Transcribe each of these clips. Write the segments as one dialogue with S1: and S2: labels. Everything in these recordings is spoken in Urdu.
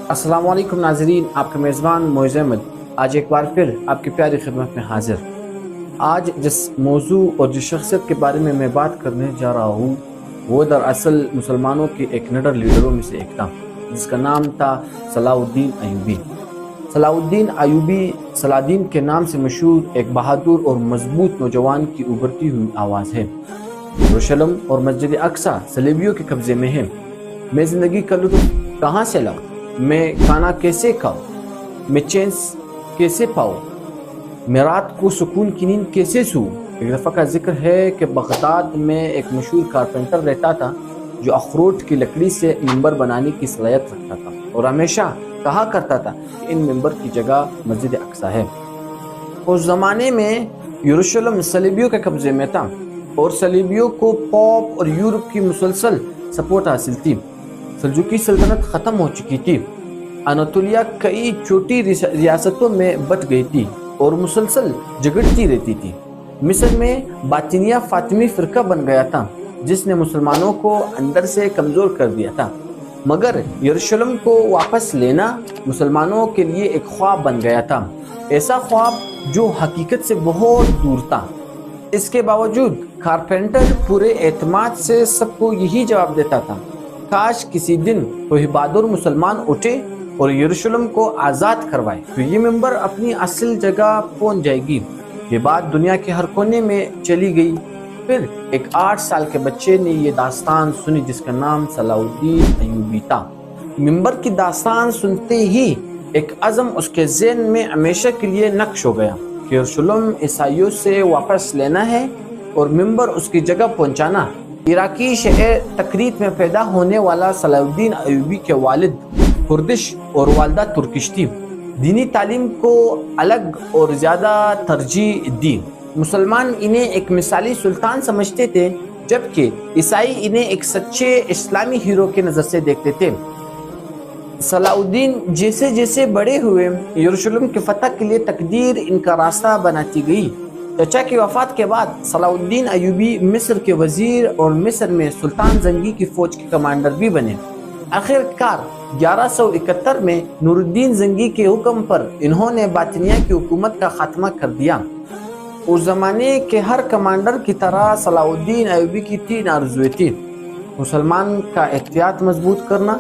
S1: السلام علیکم ناظرین، آپ کا میزبان معز احمد آج ایک بار پھر آپ کی پیاری خدمت میں حاضر۔ آج جس موضوع اور جس شخصیت کے بارے میں بات کرنے جا رہا ہوں وہ دراصل مسلمانوں کے ایک نڈر لیڈروں میں سے ایک تھا، جس کا نام تھا صلاح الدین ایوبی۔ صلاح الدین ایوبی صلاح الدین کے نام سے مشہور ایک بہادر اور مضبوط نوجوان کی ابھرتی ہوئی آواز ہے۔ یروشلم اور مسجد اقصی صلیبیوں کے قبضے میں ہے۔ میں زندگی کا لطف کہاں سے لاؤں؟ میں کھانا کیسے کھاؤں؟ میں چین کیسے پاؤں؟ میں رات کو سکون کی نیند کیسے سوں؟ ایک دفعہ کا ذکر ہے کہ بغداد میں ایک مشہور کارپینٹر رہتا تھا جو اخروٹ کی لکڑی سے ممبر بنانے کی صلاحیت رکھتا تھا اور ہمیشہ کہا کرتا تھا کہ ان ممبر کی جگہ مسجد اقصی ہے۔ اس زمانے میں یروشلم صلیبیوں کے قبضے میں تھا اور صلیبیوں کو پوپ اور یورپ کی مسلسل سپورٹ حاصل تھی۔ سلجوقی سلطنت ختم ہو چکی تھی۔ اناطولیہ کئی چھوٹی ریاستوں میں بٹ گئی تھی اور مسلسل جھگڑتی رہتی تھی۔ مصر میں باطنیہ فاطمی فرقہ بن گیا تھا جس نے مسلمانوں کو اندر سے کمزور کر دیا تھا، مگر یروشلم کو واپس لینا مسلمانوں کے لیے ایک خواب بن گیا تھا، ایسا خواب جو حقیقت سے بہت دور تھا۔ اس کے باوجود کارپینٹر پورے اعتماد سے سب کو یہی جواب دیتا تھا، کاش کسی دن کوئی بہادر مسلمان اٹھے اور یروشلم کو آزاد کروائے تو یہ ممبر اپنی اصل جگہ پہنچ جائے گی۔ یہ بات دنیا کے ہر کونے میں چلی گئی۔ پھر ایک 8 سال کے بچے نے یہ داستان سنی جس کا نام صلاح الدین ایوبی تھا۔ ممبر کی داستان سنتے ہی ایک عزم اس کے ذہن میں ہمیشہ کے لیے نقش ہو گیا کہ یروشلم عیسائیوں سے واپس لینا ہے اور ممبر اس کی جگہ پہنچانا۔ عراقی شہر تکریت میں پیدا ہونے والا صلاح الدین ایوبی کے والد کردش اور والدہ ترکش تھی۔ دینی تعلیم کو الگ اور زیادہ ترجیح دی۔ مسلمان انہیں ایک مثالی سلطان سمجھتے تھے جبکہ عیسائی انہیں ایک سچے اسلامی ہیرو کی نظر سے دیکھتے تھے۔ صلاح الدین جیسے جیسے بڑے ہوئے یروشلم کی فتح کے لیے تقدیر ان کا راستہ بناتی گئی۔ چچا کی وفات کے بعد صلاح الدین ایوبی مصر کے وزیر اور مصر میں سلطان زنگی کی فوج کے کمانڈر بھی بنے۔ آخر کار 1171 میں نور الدین زنگی کے حکم پر انہوں نے باطنیہ کی حکومت کا خاتمہ کر دیا۔ اس زمانے کے ہر کمانڈر کی طرح صلاح الدین ایوبی کی 3 آرزویں تھیں: مسلمان کا احتیاط مضبوط کرنا،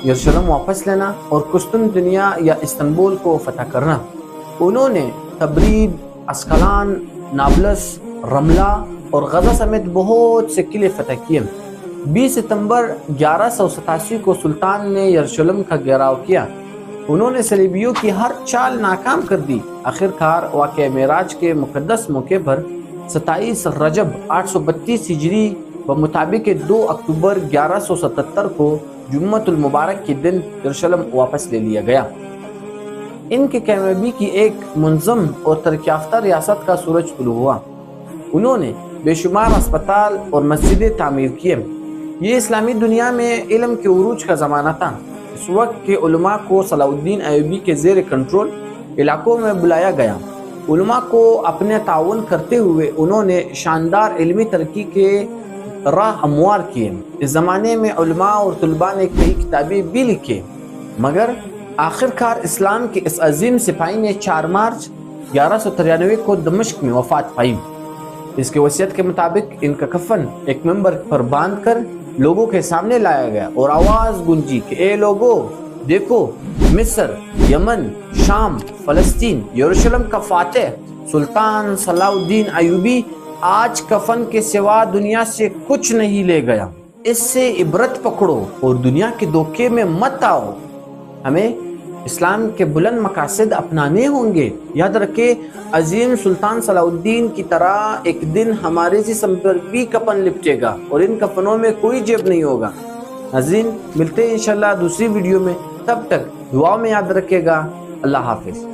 S1: یروشلم واپس لینا اور قسطنطنیہ یا استنبول کو فتح کرنا۔ انہوں نے تبرید، اسکلان، نابلس، رملہ اور غزہ سمیت بہت سے قلعے فتح کیے۔ 20 ستمبر 1187 کو سلطان نے یروشلم کا گھیراؤ کیا۔ انہوں نے صلیبیوں کی ہر چال ناکام کر دی۔ آخر کار واقعہ معراج کے مقدس موقع پر 27 رجب 832 ہجری بمطابق 2 اکتوبر 1177 کو جمعۃ المبارک کے دن یروشلم واپس لے لیا گیا۔ ان کی کامیابی کی ایک منظم اور ترقی یافتہ ریاست کا سورج طلوع ہوا۔ انہوں نے بے شمار اسپتال اور مسجدیں تعمیر کیے۔ یہ اسلامی دنیا میں علم کے عروج کا زمانہ تھا۔ اس وقت کے علماء کو صلاح الدین ایوبی کے زیر کنٹرول علاقوں میں بلایا گیا۔ علماء کو اپنے تعاون کرتے ہوئے انہوں نے شاندار علمی ترقی کے راہ ہموار کیے۔ اس زمانے میں علماء اور طلباء نے کئی کتابیں بھی لکھی، مگر آخر کار اسلام کے اس عظیم سپاہی نے 4 مارچ 1193 کو دمشق میں وفات پائی۔ اس کی وصیت کے مطابق ان کا کفن ایک ممبر پر باندھ کر لوگوں کے سامنے لایا گیا اور آواز گونجی کہ اے لوگو دیکھو، مصر، یمن، شام، فلسطین، یروشلم کا فاتح سلطان صلاح الدین ایوبی آج کفن کے سوا دنیا سے کچھ نہیں لے گیا۔ اس سے عبرت پکڑو اور دنیا کے دھوکے میں مت آؤ۔ ہمیں اسلام کے بلند مقاصد اپنانے ہوں گے۔ یاد رکھے، عظیم سلطان صلاح الدین کی طرح ایک دن ہمارے جسم پر بھی کفن لپٹے گا اور ان کفنوں میں کوئی جیب نہیں ہوگا۔ ناظرین، ملتے ہیں انشاءاللہ دوسری ویڈیو میں، تب تک دعا میں یاد رکھے گا۔ اللہ حافظ۔